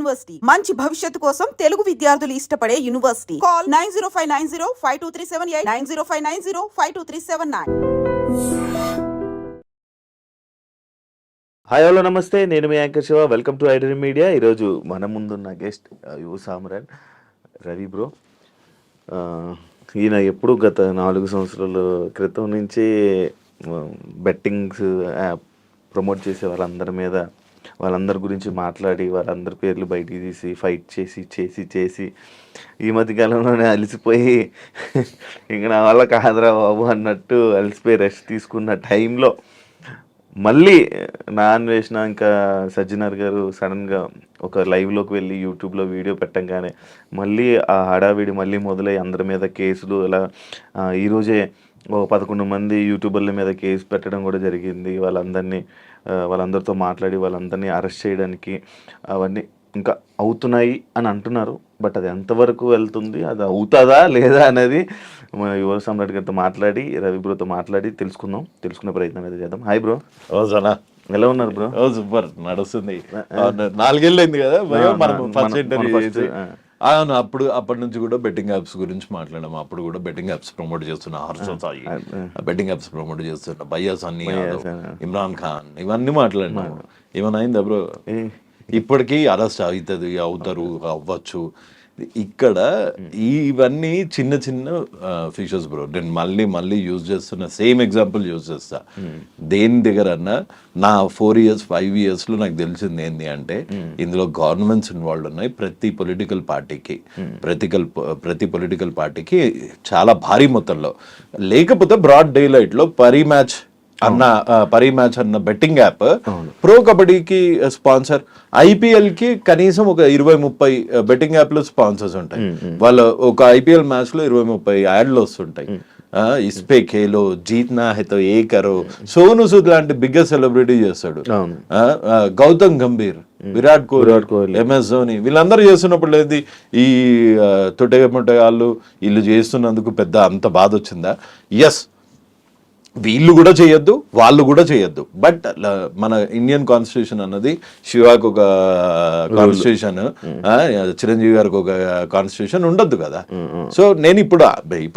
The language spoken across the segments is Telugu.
యూనివర్సిటీ మంచి భవిష్యత్తు కోసం తెలుగు విద్యార్థులు ఇష్టపడే యూనివర్సిటీ. కాల్ 9059052378 9059052379. హాయ్ హలో నమస్తే, నేను మీ యాంకర్ శివ. వెల్కమ్ టు ఐడరీ మీడియా. ఈరోజు మన ముందున్న గెస్ట్ యువ సామ్రాట్ రవి బ్రో. ఈయన ఎప్పుడు గత 4 సంవత్సరాల క్రితం నుంచి బెట్టింగ్స్ యాప్ ప్రమోట్ చేసే వాళ్ళందరి గురించి మాట్లాడి వాళ్ళందరి పేర్లు బయటికి తీసి ఫైట్ చేసి ఈ మధ్య కాలంలోనే అలసిపోయి ఇంక నా వల్ల కాదురా బాబు అన్నట్టు అలసిపోయి రెస్ట్ తీసుకున్న టైంలో మళ్ళీ నా అన్వేషణ ఇంకా సజ్జనర్ గారు సడన్గా ఒక లైవ్లోకి వెళ్ళి యూట్యూబ్లో వీడియో పెట్టంగానే మళ్ళీ ఆ హడావిడి మళ్ళీ మొదలై అందరి మీద కేసులు ఇలా ఈరోజే 11 మంది యూట్యూబర్ల మీద కేసు పెట్టడం కూడా జరిగింది. వాళ్ళందరితో మాట్లాడి వాళ్ళందరినీ అరెస్ట్ చేయడానికి అవన్నీ ఇంకా అవుతున్నాయి అని అంటున్నారు. బట్ అది ఎంతవరకు వెళ్తుంది, అది అవుతుందా లేదా అనేది మన యువ సామ్రాట్ గారితో మాట్లాడి రవి బ్రోతో మాట్లాడి తెలుసుకునే ప్రయత్నం అయితే చేద్దాం. Hi bro. రోజనా ఎలా ఉన్నారు బ్రో? సూపర్ నడుస్తుంది. 4 ఏళ్ళు అయింది కదా ఫస్ట్ ఇంటర్వ్యూ. అవును, అప్పటి నుంచి కూడా బెట్టింగ్ యాప్స్ గురించి మాట్లాడాము. అప్పుడు కూడా బెట్టింగ్ యాప్స్ ప్రమోట్ చేస్తున్న Harsha Sai, betting apps promote చేస్తున్న భయ్యా సన్నీ యాదవ్, ఇమ్రాన్ ఖాన్, ఇవన్నీ మాట్లాడినాము. ఏమైనా అయిందా బ్రో? ఇప్పటికీ అరెస్ట్ అవుతారు అవ్వచ్చు. ఇక్కడ ఇవన్నీ చిన్న ఫీచర్స్ బ్రో. నేను మళ్ళీ యూజ్ చేస్తున్న సేమ్ ఎగ్జాంపుల్ యూజ్ చేస్తా. దేని దగ్గర అన్నా నా 4 years 5 yearsలో నాకు తెలిసింది ఏంటి అంటే ఇందులో గవర్నమెంట్స్ ఇన్వాల్వ్ ఉన్నాయి. ప్రతి పొలిటికల్ పార్టీకి చాలా భారీ మొత్తంలో, లేకపోతే బ్రాడ్ డే లైట్లో పరిమ్యాచ్ అన్న బెట్టింగ్ యాప్ ప్రో కబడ్డీకి స్పాన్సర్, IPL కి కనీసం ఒక 20-30 బెట్టింగ్ యాప్లు స్పాన్సర్స్ ఉంటాయి. వాళ్ళ ఒక IPL మ్యాచ్ లో 20-30 యాడ్లు వస్తుంటాయి. ఇస్పే ఖేలో జీత్నా హైతో ఏ కరో, సోను సూద్ లాంటి బిగ్గెస్ట్ సెలబ్రిటీ చేస్తాడు. గౌతమ్ గంభీర్, విరాట్ కోహ్లీ, MS ధోని, వీళ్ళందరూ చేస్తున్నప్పుడు లేదు ఈ తొట్టెగాళ్ళు వీళ్ళు చేస్తున్నందుకు పెద్ద అంత బాధ వచ్చిందా? ఎస్, వీళ్ళు కూడా చేయొద్దు, వాళ్ళు కూడా చేయొద్దు. బట్ మన ఇండియన్ కాన్స్టిట్యూషన్ అన్నది, శివాకు ఒక కాన్స్టిట్యూషన్, చిరంజీవి గారికి ఒక కాన్స్టిట్యూషన్ ఉండొద్దు కదా. సో నేను ఇప్పుడు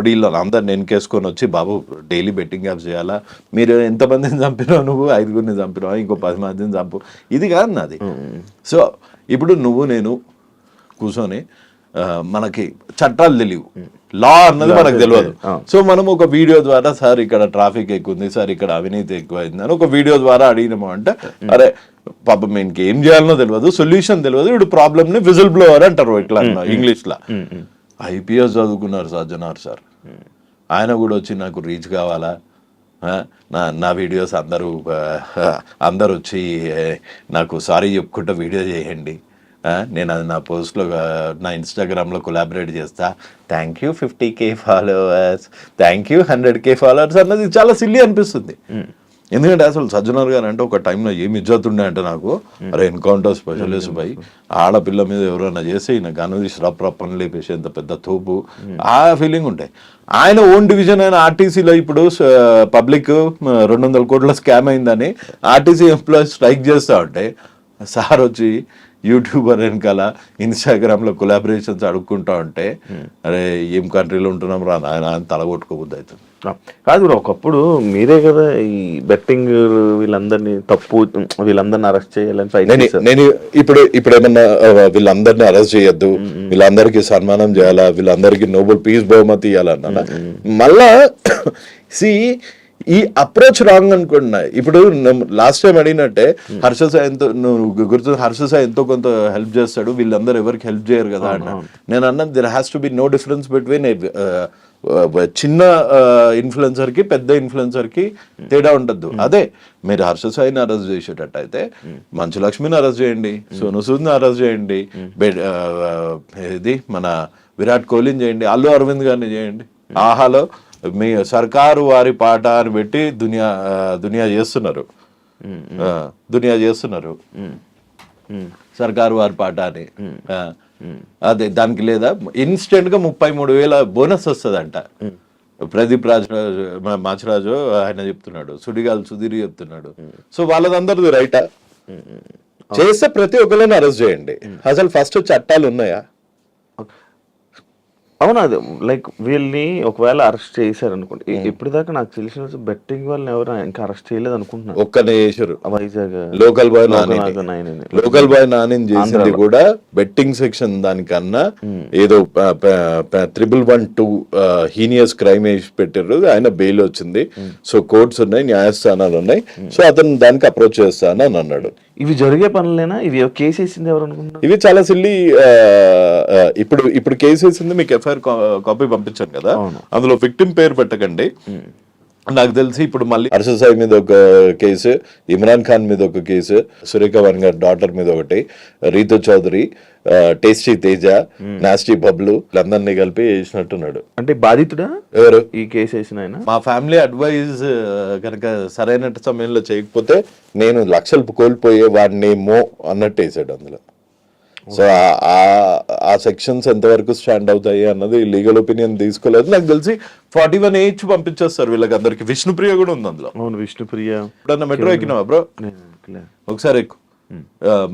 వీళ్ళు అందరు నేను కేసుకొని వచ్చి బాబు డైలీ బెట్టింగ్ యాప్స్ చేయాలా, మీరు ఎంతమందిని చంపినావు, నువ్వు 5గురిని చంపినావు, ఇంకో 10 మందిని చంపు, ఇది కాదు నాది. సో ఇప్పుడు నేను కూర్చొని మనకి చట్టాలు తెలియవు, లా అన్నది మనకు తెలియదు. సో మనం ఒక వీడియో ద్వారా సార్ ఇక్కడ ట్రాఫిక్ ఎక్కువ ఉంది, సార్ ఇక్కడ అవినీతి ఎక్కువైంది అని ఒక వీడియో ద్వారా అడిగినాము అంటే, అరే పాపం ఇంకేం చేయాలనో తెలియదు, సొల్యూషన్ తెలియదు, ఇప్పుడు ప్రాబ్లమ్ ని విజిల్ బ్లోవర్ అంటారు ఇట్లా ఇంగ్లీష్ లా. IPS చదువుకున్నారు సజ్జనార్ సార్, ఆయన కూడా వచ్చి నాకు రీచ్ కావాలా, నా వీడియోస్ అందరూ వచ్చి నాకు సారీ చెప్పుకుంటూ వీడియో చేయండి, నేను అది నా పోస్ట్లో నా ఇన్స్టాగ్రామ్లో కొలాబరేట్ చేస్తా, thank you 50K followers, thank you 100K followers అన్నది చాలా సిల్లీ అనిపిస్తుంది. ఎందుకంటే అసలు సజ్జనర్ గారు అంటే ఒక టైంలో ఏమి ఇజ్జతుండే అంటే నాకు, అరే ఎన్కౌంటర్ స్పెషలిస్ట్ పై ఆడపిల్ల మీద ఎవరైనా చేస్తే ఈయన గనుదీసి రప్ పని లేపేసేంత పెద్ద తోపు, ఆ ఫీలింగ్ ఉంటాయి. ఆయన ఓన్ డివిజన్ అయిన RTCలో ఇప్పుడు పబ్లిక్ 200 కోట్ల స్కామ్ అయిందని RTC ఎంప్లాయీస్ స్ట్రైక్ చేస్తూ ఉంటే సార్ వచ్చి యూట్యూబర్ వెనకాల ఇన్స్టాగ్రామ్లో కొలాబరేషన్స్ అడుక్కుంటా ఉంటే, అరే ఏం కంట్రీలో ఉంటున్నాం రా నాయన అని తలగొట్టుకోబుద్ది అవుతుంది. కాదు, ఒకప్పుడు మీరే కదా ఈ బెట్టింగ్ వీళ్ళందరినీ అరెస్ట్ చేయాలని. నేను ఇప్పుడు ఏమన్నా వీళ్ళందరినీ అరెస్ట్ చేయొద్దు, వీళ్ళందరికీ సన్మానం చేయాలా, వీళ్ళందరికీ నోబెల్ పీస్ బహుమతి ఇవ్వాలన్నా మళ్ళా ఈ అప్రోచ్ రాంగ్ అనుకున్నా. ఇప్పుడు లాస్ట్ టైం అడిగినట్టే హర్ష సాయి ఎంతో కొంత హెల్ప్ చేస్తాడు, వీళ్ళందరూ ఎవరికి హెల్ప్ చేయరు కదా అన్న. నేను అన్నది there has to be no difference between చిన్న ఇన్ఫ్లుయెన్సర్ కి పెద్ద ఇన్ఫ్లుయెన్సర్ కి తేడా ఉండద్దు. అదే మీరు హర్ష సాయిని అరెస్ట్ చేసేటట్టు అయితే మంచు లక్ష్మిని అరెస్ట్ చేయండి, సోను సూద్ని అరెస్ట్ చేయండి, ఇది మన విరాట్ కోహ్లీని చేయండి, అల్లు అరవింద్ గారిని చేయండి. ఆహాలో మీ సర్కారు వారి పాట అని పెట్టి దునియా చేస్తున్నారు సర్కారు వారి పాట అని. అదే దానికి లేదా ఇన్స్టెంట్ గా 33,000 బోనస్ వస్తుందంట. ప్రదీప్ మాచిరాజు ఆయన చెప్తున్నాడు, సుడిగాలు సుధీర్ చెప్తున్నాడు. సో వాళ్ళదందరిది రైటా? చేస్తే ప్రతి ఒక్కరిని అరెస్ట్ చేయండి. అసలు ఫస్ట్ చట్టాలు ఉన్నాయా? అవును, అది లైక్ వీళ్ళని ఒకవేళ అరెస్ట్ చేశారు అనుకోండి. ఇప్పటిదాకా నాకు తెలిసిన బెట్టింగ్ వాళ్ళని ఎవరు ఇంకా అరెస్ట్ చేయలేదు అనుకుంటున్నాను. ఒక్కనే చేశారు, Vizag local boy Nani. Local boy Nani చేసింది కూడా బెట్టింగ్ సెక్షన్ దానికన్నా ఏదో 1112 హీనియస్ క్రైమ్ వేసి పెట్టారు. ఆయన బెయిల్ వచ్చింది. సో కోర్ట్స్ ఉన్నాయి, న్యాయస్థానాలు ఉన్నాయి. సో అతను దానికి అప్రోచ్ చేస్తాను అని అన్నాడు. ఇవి జరిగే పనులేనా? ఇవి కేసు వేసింది ఎవరు అనుకుంటున్నారు? ఇవి చాలా సిల్లీ. ఇప్పుడు కేసు వేసింది మీకు ఎఫ్ఐఆర్ కాపీ పంపించాను కదా, అందులో విక్టిమ్ పేరు పెట్టకండి. నాకు తెలిసి ఇప్పుడు మళ్ళీ హర్ష సాయి మీద ఒక కేసు, ఇమ్రాన్ ఖాన్ మీద ఒక కేసు, సురేఖ వన్ గారి డాటర్ మీద ఒకటి, రీతు చౌదరి, టేస్టీ తేజ, నాస్టీ బబ్లు అందరినీ కలిపి వేసినట్టున్నాడు. అంటే బాధితుడా ఎవరు ఈ కేసు వేసిన ఆయన? మా ఫ్యామిలీ అడ్వైజ్ కనుక సరైన సమయంలో చేయకపోతే నేను లక్షలు కోల్పోయే వాడినేమో అన్నట్టు వేసాడు అందులో. సో ఆ సెక్షన్స్ ఎంతవరకు స్టాండ్ అవుతాయి అన్నది లీగల్ ఒపీనియన్ తీసుకోలేదు. నాకు తెలిసి 41H పంపించేస్తారు వీళ్ళకి అందరికి. విష్ణుప్రియ కూడా ఉంది అందులో. అవును, విష్ణుప్రియ. ఎప్పుడన్నా మెట్రో ఎక్కినావా బ్రో? ఒకసారి ఎక్కు.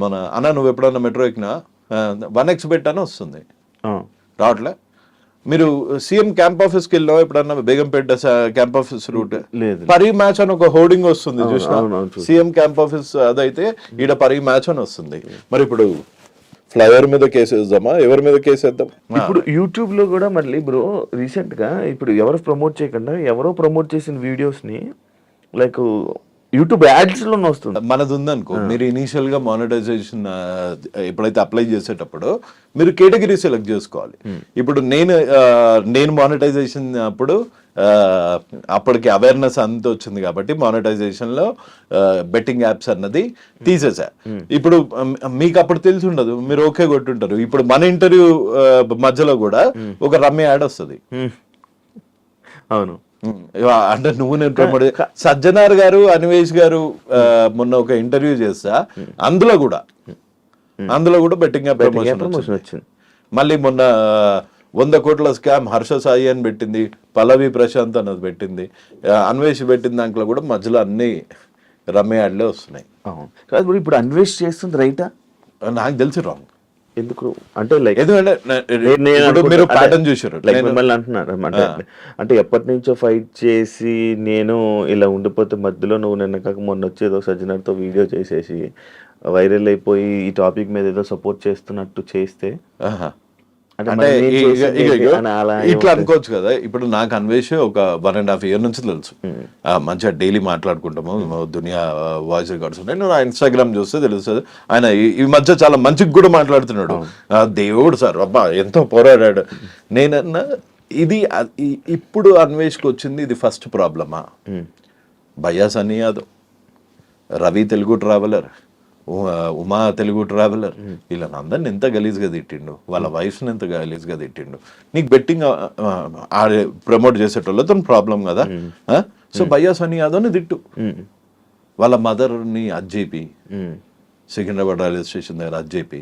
మన అన్న నువ్వు ఎప్పుడన్నా మెట్రో ఎక్కినా 1X పెట్టానే వస్తుంది, రావట్లే. మీరు సీఎం క్యాంప్ ఆఫీస్కి వెళ్ళావా ఎప్పుడన్నా? బేగంపేట క్యాంప్ ఆఫీస్ రూట్ లేదు, పరి మ్యాచ్ అని ఒక హోర్డింగ్ వస్తుంది చూసినా? సీఎం క్యాంప్ ఆఫీస్ అదైతే ఈడ పరి మ్యాచ్ అని వస్తుంది. మరి ఇప్పుడు ఫ్లైఓవర్ మీద కేసు వేద్దామా? ఎవరి మీద కేసు వేద్దాం? ఇప్పుడు యూట్యూబ్ లో కూడా మళ్ళీ బ్రో రీసెంట్ గా ఇప్పుడు ఎవరు ప్రమోట్ చేయకుండా ఎవరో ప్రమోట్ చేసిన వీడియోస్ ని లైక్ యూట్యూబ్ యాడ్స్ లో వస్తుంది. మనది ఉందనుకో, మీరు ఇనీషియల్ గా మానిటైజేషన్ ఎప్పుడైతే అప్లై చేసేటప్పుడు మీరు కేటగిరీ సెలెక్ట్ చేసుకోవాలి. ఇప్పుడు నేను మానిటైజేషన్ అప్పుడు అప్పటికి అవేర్నెస్ అంత వచ్చింది కాబట్టి మానిటైజేషన్ లో బెట్టింగ్ యాప్స్ అన్నది తీసేసా. ఇప్పుడు మీకు అప్పుడు తెలిసి ఉండదు, మీరు ఓకే కొట్టుంటారు. ఇప్పుడు మన ఇంటర్వ్యూ మధ్యలో కూడా ఒక రమ్య యాడ్ వస్తుంది. అవును, అంటే నువ్వు నేను ప్రమోట్ సజ్జనార్ గారు, అన్వేష్ గారు మొన్న ఒక ఇంటర్వ్యూ చేస్తా, అందులో కూడా బెట్టింగ్ యాప్ ప్రమోషన్ వచ్చింది. మళ్ళీ మొన్న 100 కోట్ల స్కామ్ హర్ష సాయి అని పెట్టింది, పల్లవి ప్రశాంత్ అన్నది పెట్టింది, అన్వేష్ పెట్టిన దాంట్లో కూడా మధ్యలో అన్ని రమ్య యాడ్లే వస్తున్నాయి. ఇప్పుడు అన్వేష్ చేస్తుంది రైటా? నాకు తెలిసి రాంగ్. ఎందుకు అంటే లైక్ ఎందుకంటే మీరు ప్యాటర్న్ చూసారు మిమ్మల్ని అంటున్నారు అంటే ఎప్పటి నుంచో ఫైట్ చేసి నేను ఇలా ఉండిపోతే మధ్యలో నువ్వు నిన్న కాక మొన్న వచ్చేదో సజ్జనర్తో వీడియో చేసేసి వైరల్ అయిపోయి ఈ టాపిక్ మీద ఏదో సపోర్ట్ చేస్తున్నట్టు చేస్తే అంటే ఇట్లా అనుకోవచ్చు కదా. ఇప్పుడు నాకు అన్వేష్ ఒక 1.5 year నుంచి తెలుసు, మంచిగా డైలీ మాట్లాడుకుంటాము, దునియా వాయిస్ రికార్డ్స్ ఉన్నాయి. నేను ఇన్స్టాగ్రామ్ చూస్తే తెలుస్తుంది. ఆయన ఈ మధ్య చాలా మంచిగా కూడా మాట్లాడుతున్నాడు. దేవుడు సార్ అబ్బా ఎంతో పోరాడాడు. నేనన్నా ఇది ఇప్పుడు అన్వేష్కి వచ్చింది ఇది ఫస్ట్ ప్రాబ్లమా? భయ్యా సన్నీ యాదవ్, రవి తెలుగు ట్రావెలర్, ఉమా తెలుగు ట్రావెలర్, వీళ్ళని అందరిని ఎంత గలీజ్గా తిట్టిండు, వాళ్ళ వైఫ్ని ఎంత గలీజ్గా తిట్టిండు. నీకు బెట్టింగ్ ప్రమోట్ చేసేటోళ్ళతో ప్రాబ్లం కదా. సో భయ్యా సన్నీ యాదవ్ని తిట్టు, వాళ్ళ మదర్ని అజ్జేపి, సికింద్రాబాద్ రైల్వే స్టేషన్ దగ్గర అజ్జేపి,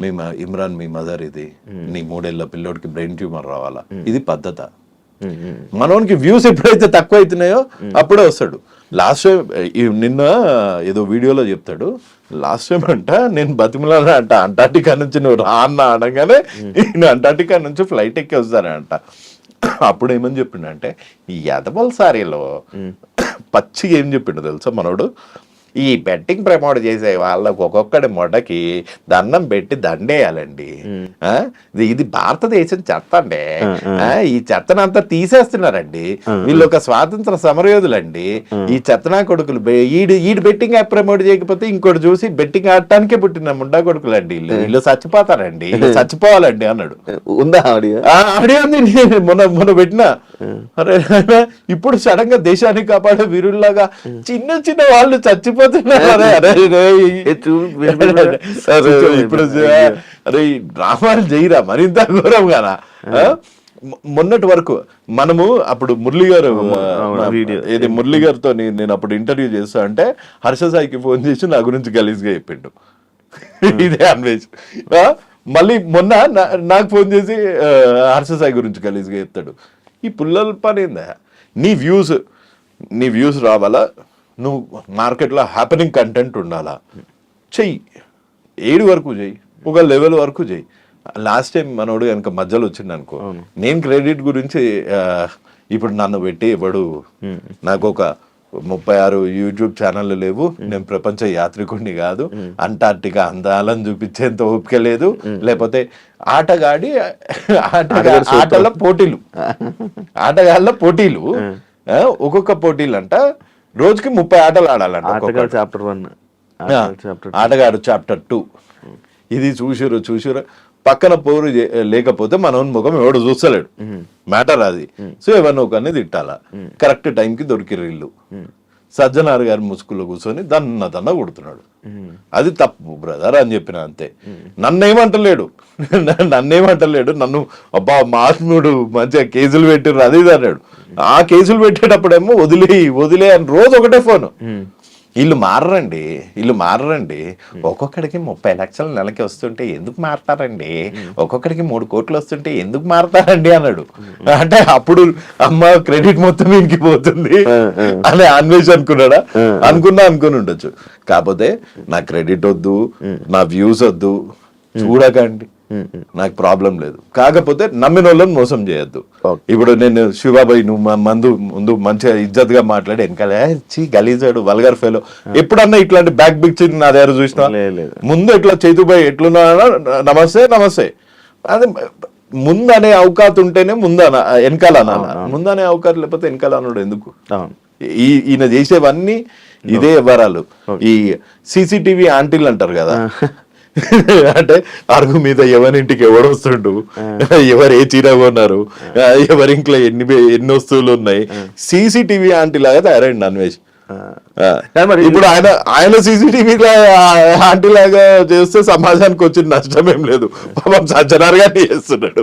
మీ ఇమ్రాన్ మీ మదర్ ఇది, నీ 3 ఏళ్ల పిల్లోడికి బ్రెయిన్ ట్యూమర్ రావాలా? ఇది పద్ధత? మనోనికి వ్యూస్ ఎప్పుడైతే తక్కువ అవుతున్నాయో అప్పుడే వస్తాడు. లాస్ట్ టైం నిన్న ఏదో వీడియోలో చెప్తాడు, లాస్ట్ టైం నేను బతిమలానా అంటార్టికా నుంచి నువ్వు రా అన్న అనగానే నేను అంటార్టికా నుంచి ఫ్లైట్ ఎక్కి వస్తానంట. అప్పుడు ఏమని చెప్పిండంటే ఈ ఎదబల్ సారీలో పచ్చిగా ఏం చెప్పిండు తెలుసా మనోడు? ఈ బెట్టింగ్ ప్రమోట్ చేసే వాళ్ళకు ఒక్కొక్కడి మొడకి దండం పెట్టి దండేయాలండి. ఇది భారతదేశం చెత్త అండి, ఈ చెత్తనంతా తీసేస్తున్నారండి, వీళ్ళు ఒక స్వాతంత్ర సమరయోధులండి, ఈ చెత్తనా కొడుకులు ఈడు బెట్టింగ్ యాప్ ప్రమోట్ చేయకపోతే ఇంకోటి చూసి బెట్టింగ్ ఆడటానికే పుట్టిన ముండా కొడుకులండి, వీళ్ళు చచ్చిపోతారండి, వీళ్ళు చచ్చిపోవాలండి అన్నాడు. ఉందా ఆడియో ఉంది, మొన్న పెట్టినా. అరే ఇప్పుడు సడన్ గా దేశాన్ని కాపాడే వీరుల్లాగా చిన్న చిన్న వాళ్ళు చచ్చిపోతున్నారు. ఇప్పుడు అరే డ్రామాలు చేయరా మరింత ఘోరం కదా. మొన్నటి వరకు మనము అప్పుడు మురళి గారితో నేను అప్పుడు ఇంటర్వ్యూ చేస్తా అంటే హర్ష సాయికి ఫోన్ చేసి నా గురించి గలీజ్గా చెప్పిండు. ఇదే అన్వేష్. మళ్ళీ మొన్న నాకు ఫోన్ చేసి హర్ష సాయి గురించి గలీజ్గా చెప్తాడు. ఈ పుల్లల పని ఏందా? నీ వ్యూస్ రావాలా, నువ్వు మార్కెట్లో హ్యాపెనింగ్ కంటెంట్ ఉండాలా, చెయ్యి, 7 వరకు చెయ్యి, ఒక లెవెల్ వరకు చెయ్యి. లాస్ట్ టైం మనోడు కనుక మధ్యలో వచ్చింది అనుకో, నేను క్రెడిట్ గురించి ఇప్పుడు నన్ను పెట్టి ఎవడు, నాకు ఒక 36 యూట్యూబ్ ఛానళ్ళు లేవు, నేను ప్రపంచ యాత్రికుడిని కాదు, అంటార్టికా అందాలను చూపించేంత ఓపిక లేదు, లేకపోతే ఆటల పోటీలు, ఆటగాళ్ళ పోటీలు, ఒక్కొక్క పోటీలు అంట రోజుకి 30 ఆటలు ఆడాలంట. చాప్టర్ 1 ఆటగాడు చాప్టర్ 2. ఇది చూసిరు పక్కన పోరు లేకపోతే మన ముఖం ఎవడు చూస్తలేడు, మ్యాటర్ అది. సో ఎవరినో ఒకరిని తిట్టాలా, కరెక్ట్ టైంకి దొరికిరు ఇల్లు. సజ్జనార్ గారి ముసుగులో కూర్చొని దన్న కొడుతున్నాడు, అది తప్పు బ్రదర్ అని చెప్పిన అంతే. నన్నేమంటలేడు, నన్ను అబ్బా మాత్ముడు మంచిగా కేసులు పెట్టిర్రు అది ఇది అన్నాడు. ఆ కేసులు పెట్టేటప్పుడేమో వదిలే అని రోజు ఒకటే ఫోను. వీళ్ళు మారరండి, ఒక్కొక్కడికి 30 లక్షల నెలకి వస్తుంటే ఎందుకు మారతారండి, ఒక్కొక్కడికి 3 కోట్లు వస్తుంటే ఎందుకు మారతారండి అన్నాడు. అంటే అప్పుడు అమ్మ క్రెడిట్ మొత్తం ఇంకి పోతుంది అని అన్వేష్ అనుకున్నాడా, అనుకుని ఉండొచ్చు. కాకపోతే నా క్రెడిట్ వద్దు, నా వ్యూస్ వద్దు, చూడకండి, నాకు ప్రాబ్లం లేదు. కాకపోతే నమ్మిన వాళ్ళని మోసం చేయొద్దు. ఇప్పుడు నేను శివాబాయి నువ్వు ముందు మంచిగా ఇజ్జత్ గా మాట్లాడి వెనకాల గలీజాడు వల్గర్ ఫెలో, ఎప్పుడన్నా ఇట్లాంటి బ్యాక్ బిక్చింగ్ నా దగ్గర చూసినా? ముందు ఇట్లా చేతుబాయి ఎట్లున్నా నమస్తే అది ముందు అనే అవకాశం ఉంటేనే వెనకాల అనాల, ముందు అనే అవకాశం లేకపోతే వెనకాల అన్నాడు ఎందుకు? ఈయన చేసేవన్నీ ఇదే వివరాలు. ఈ CCTV ఆంటీలు అంటారు కదా, అంటే అరుగు మీద ఎవరింటికి ఎవడు వస్తుండు, ఎవరు ఏ చీర కొన్నారు, ఎవరి ఇంట్లో ఎన్ని వస్తువులు ఉన్నాయి, CCTV ఆంటీ లాగా తయారైంది అన్వేష్. ఇప్పుడు ఆయన CCTV ఆంటీ లాగా చేస్తే సమాజానికి వచ్చిన నష్టం ఏం లేదు, పాపం సజ్జనార్ గారిని చేస్తున్నాడు.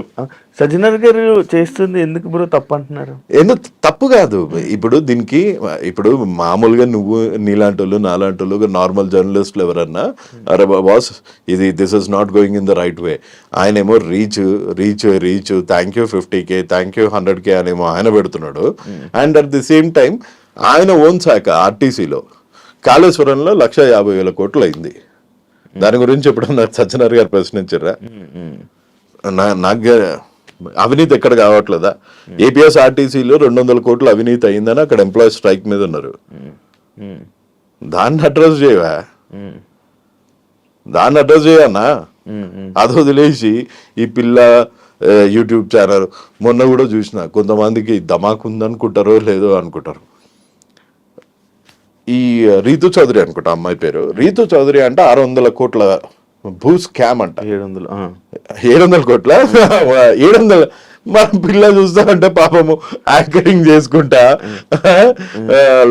సజ్జనార్ గారు చేస్తుంది ఎందుకు బ్రో తప్పు అంటున్నారు? ఎందుకు తప్పు కాదు, ఇప్పుడు దీనికి ఇప్పుడు మామూలుగా నువ్వు నీలాంటి వాళ్ళు నాలాంటి వాళ్ళు నార్మల్ జర్నలిస్టులు ఎవరన్నా అరే బాస్ ఇది this is not going in the right way, ఆయనేమో reach thank you 50K thank you 100K అనేమో ఆయన పెడుతున్నాడు. And at the same time ఆయన ఓన్ శాఖ RTCలో కాళేశ్వరంలో 1,50,000 కోట్లు అయింది. దాని గురించి ఎప్పుడన్నా సజ్జనార్ గారు ప్రశ్నించారా? నాకు అవినీతి ఎక్కడ కావట్లేదా? APSRTCలో 200 కోట్లు అవినీతి అయిందని అక్కడ ఎంప్లాయీస్ స్ట్రైక్ మీద ఉన్నారు. దాన్ని అడ్రస్ చేయన్నా, అది వదిలేసి ఈ పిల్ల యూట్యూబ్ ఛానల్ మొన్న కూడా చూసిన, కొంతమందికి ధమాక్ ఉందనుకుంటారో లేదో అనుకుంటారు. ఈ రీతు చౌదరి అనుకుంటా అమ్మాయి పేరు, రీతు చౌదరి అంటే 600 కోట్ల భూ స్కామ్ అంట. 700 కోట్ల 700 మన పిల్ల చూస్తామంటే పాపము యాంకరింగ్ చేసుకుంటా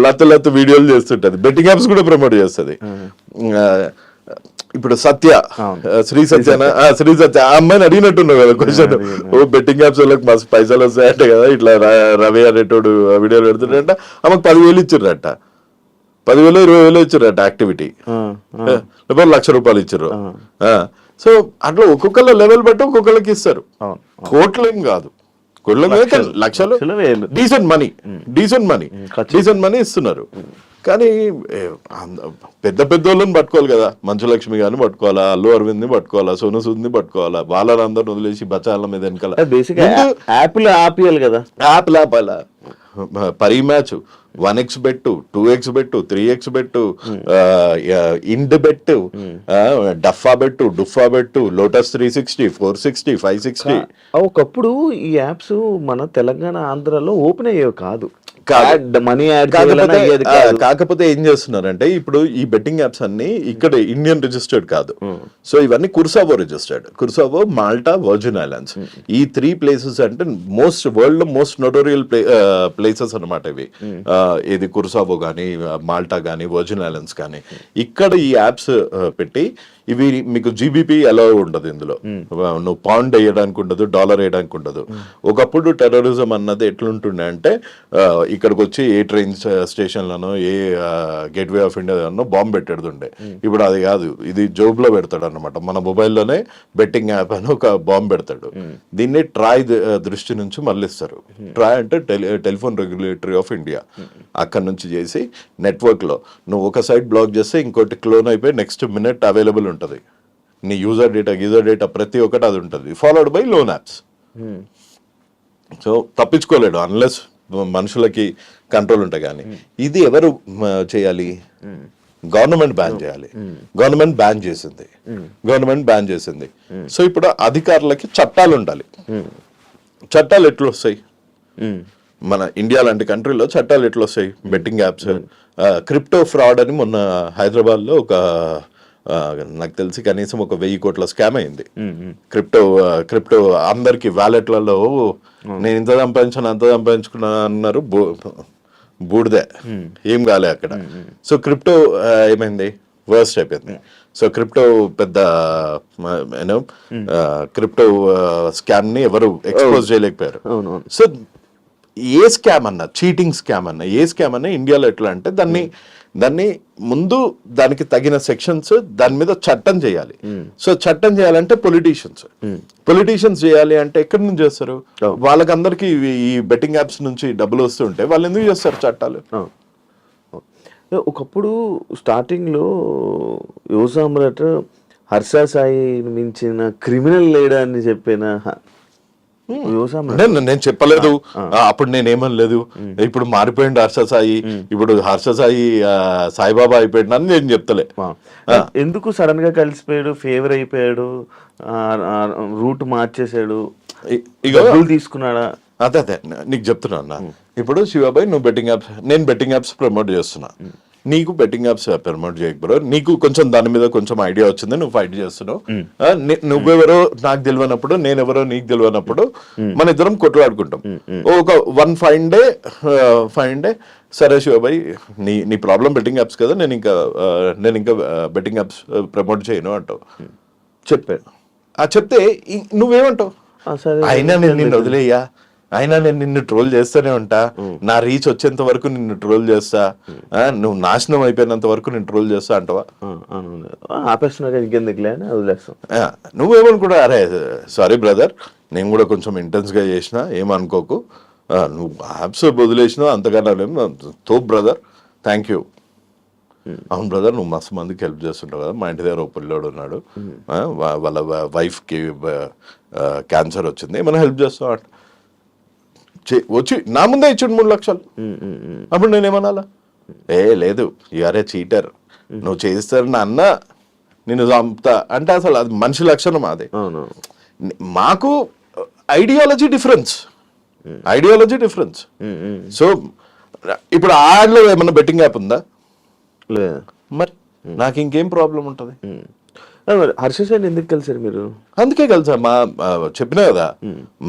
లత్తు వీడియోలు చేస్తుంటది, బెట్టింగ్ యాప్స్ కూడా ప్రమోట్ చేస్తుంది. ఇప్పుడు శ్రీ సత్య ఆ అమ్మాయిని అడిగినట్టున్నావు కదా క్వశ్చన్, బెట్టింగ్ యాప్స్ వాళ్ళకి మస్తు పైసలు వస్తాయంట కదా, ఇట్లా రవి అనేటోడు వీడియోలు పెడుతుంట, ఆమెకు 10,000 ఇచ్చిర్రట, 10,000 20,000 ఇచ్చారట యాక్టివిటీ, లేకపోతే 1,00,000 రూపాయలు ఇచ్చారు. సో అట్లా ఒక్కొక్కళ్ళ లెవెల్ బట్టి ఒక్కొక్కళ్ళకి ఇస్తారు, కోట్లేం కాదు, లక్షలు, డీసెంట్ మనీ ఇస్తున్నారు. కానీ పెద్ద వాళ్ళని పట్టుకోవాలి కదా, మంచులక్ష్మి గారిని పట్టుకోవాలా, అల్లు అరవింద్ ని పట్టుకోవాలా, సోను సూద్ ని పట్టుకోవాలా, వాళ్ళందరిని వదిలేసి బచాల మీద వెనకాల ఆపియాలి కదా, యాప్లు ఆపాలా. పరీ మ్యాచ్ 1x బెట్టు, 2x బెట్టు, 3x బెట్టు, ఇండ్ బెట్టు, డఫా బెట్టు, లోటస్ 360, 460, 560. ఒకప్పుడు ఈ యాప్స్ మన తెలంగాణ ఆంధ్రాలో ఓపెన్ అయ్యేవి కాదు, మనీ కాకపోతే ఏం చేస్తున్నారంటే ఇప్పుడు ఈ బెట్టింగ్ యాప్స్ అన్ని ఇక్కడ ఇండియన్ రిజిస్టర్డ్ కాదు. సో ఇవన్నీ కుర్సావో రిజిస్టర్డ్, కుర్సావో, మాల్టా, వర్జిన్ ఐలాండ్స్, ఈ 3 ప్లేసెస్ అంటే వరల్డ్ లో మోస్ట్ నోటోరియల్ ప్లేసెస్ అనమాట ఇవి. ఇది కుర్సావో కానీ, మాల్టా కానీ, వర్జిన్ ఐలాండ్స్ కానీ, ఇక్కడ ఈ యాప్స్ పెట్టి ఇవి మీకు జీబీపీ ఎలా ఉండదు ఇందులో. నువ్వు పౌండ్ వేయడానికి ఉండదు, డాలర్ వేయడానికి ఉండదు. ఒకప్పుడు టెర్రరిజం అన్నది ఎట్లుంటుండే అంటే ఇక్కడికి వచ్చి ఏ ట్రైన్ స్టేషన్లను ఏ గేట్వే ఆఫ్ ఇండియాలో బాంబు పెట్టేడుతుండే. ఇప్పుడు అది కాదు, ఇది జోబులో పెడతాడు అనమాట. మన మొబైల్లోనే బెట్టింగ్ యాప్ అని ఒక బాంబు పెడతాడు. దీన్ని ట్రాయ్ దృష్టి నుంచి మళ్ళిస్తారు. ట్రాయ్ అంటే టెలిఫోన్ రెగ్యులేటరీ ఆఫ్ ఇండియా. అక్కడ నుంచి చేసి నెట్వర్క్లో నువ్వు ఒక సైట్ బ్లాక్ చేస్తే ఇంకోటి క్లోన్ అయిపోయి నెక్స్ట్ మినిట్ అవైలబుల్ ఉంటుంది. నీ యూజర్ డేటా ప్రతి ఒక్కటి అది ఉంటుంది, followed by loan apps. So తప్పించుకోలేడు అన్లెస్ మనుషులకి కంట్రోల్ ఉంటాయి. కానీ ఇది ఎవరు చేయాలి? గవర్నమెంట్ బ్యాన్ చేయాలి. గవర్నమెంట్ బ్యాన్ చేసింది. సో ఇప్పుడు అధికారులకి చట్టాలు ఉండాలి. చట్టాలు ఎట్లా వస్తాయి? మన ఇండియా లాంటి కంట్రీలో చట్టాలు ఎట్లా వస్తాయి? బెట్టింగ్ యాప్స్, క్రిప్టో ఫ్రాడ్ అని మొన్న హైదరాబాద్లో ఒక నాకు తెలిసి కనీసం ఒక 1000 కోట్ల స్కామ్ అయింది. క్రిప్టో అందరికి వ్యాలెట్లలో నేను ఇంత సంపాదించాను అంత సంపాదించుకున్నాను అన్నారు. బూడిదే, ఏం కాలే అక్కడ. సో క్రిప్టో ఏమైంది? వర్స్ట్ అయిపోయింది. సో క్రిప్టో పెద్ద క్రిప్టో స్కామ్ ని ఎవరు ఎక్స్పోజ్ చేయలేకపోయారు. సో ఏ స్కామ్ అన్నా, చీటింగ్ స్కామ్ అన్నా, ఏ స్కామ్ అన్నా ఇండియాలో ఎట్లా అంటే దాన్ని ముందు దానికి తగిన సెక్షన్స్, దాని మీద చట్టం చేయాలి. సో చట్టం చేయాలంటే పొలిటీషియన్స్ చేయాలి. అంటే ఎక్కడి నుంచి చేస్తారు? వాళ్ళకందరికి ఈ బెట్టింగ్ యాప్స్ నుంచి డబ్బులు వస్తుంటే వాళ్ళు ఎందుకు చేస్తారు చట్టాలు? ఒకప్పుడు స్టార్టింగ్లో యువ సామ్రాట్ హర్ష సాయి మించిన క్రిమినల్ లేడా అని చెప్పిన నేను చెప్పలేదు అప్పుడు, నేనేమనలేదు. ఇప్పుడు మారిపోయింది హర్ష సాయి, ఇప్పుడు హర్ష సాయి సాయిబాబా అయిపోయాడు అని నేను చెప్తలే. ఎందుకు సడన్ గా కలిసిపోయాడు, ఫేవర్ అయిపోయాడు, రూట్ మార్చేసాడు, ఇక తీసుకున్నాడా? అదే నీకు చెప్తున్నా అన్న. ఇప్పుడు శివాబాయ్ నువ్వు నేను బెట్టింగ్ యాప్స్ ప్రమోట్ చేస్తున్నా, నీకు బెట్టింగ్ యాప్స్ ప్రమోట్ చేయకపో, నీకు కొంచెం దాని మీద కొంచెం ఐడియా వచ్చింది, నువ్వు ఫైట్ చేస్తున్నావు. నువ్వెవరో నాకు తెలియనప్పుడు, నేనెవరో నీకు తెలియనప్పుడు మన ఇద్దరం కొట్లాడుకుంటాం. ఒక ఫైన్ డే సరే శివబాయ్ నీ ప్రాబ్లం బెట్టింగ్ యాప్స్ కదా, నేను ఇంకా బెట్టింగ్ యాప్స్ ప్రమోట్ చేయను అంటావు. చెప్పాను. చెప్తే నువ్వేమంటావు? అయినా నేను నిన్ను వదిలేయ్యా, అయినా నేను నిన్ను ట్రోల్ చేస్తూనే ఉంటా, నా రీచ్ వచ్చేంత వరకు నిన్ను ట్రోల్ చేస్తా, నువ్వు నాశనం అయిపోయినంత వరకు నేను ట్రోల్ చేస్తా అంటావా? నువ్వేమనుకుంటా, అరే సారీ బ్రదర్, నేను కూడా కొంచెం ఇంటెన్స్ గా చేసిన, ఏమనుకోకు, నువ్వు యాప్స్ వదిలేసినావు అంతకన్నా తో బ్రదర్, థ్యాంక్ యూ. అవును బ్రదర్, నువ్వు మస్తు మందికి హెల్ప్ చేస్తుంటావు కదా, మా ఇంటి దగ్గర ఒక పిల్లోడు ఉన్నాడు, వాళ్ళ వైఫ్కి క్యాన్సర్ వచ్చింది, ఏమైనా హెల్ప్ చేస్తావు అంట. వచ్చి నా ముందే ఇచ్చాడు 3 లక్షలు. అప్పుడు నేనేమనాలా? లేదు, యూఆర్ ఏ చీటర్, నువ్వు చేస్తారని అన్న నేను చంపుతా అంటే అసలు అది మనిషి లక్షణం. అదే మాకు ఐడియాలజీ డిఫరెన్స్. సో ఇప్పుడు ఆడ్లో ఏమన్నా బెట్టింగ్ యాప్ ఉందా? లేదు. మరి నాకు ఇంకేం ప్రాబ్లం ఉంటుంది? హర్ష సాయి ఎందుకు కలిసారు మీరు? అందుకే కలిసా. చెప్పినా కదా,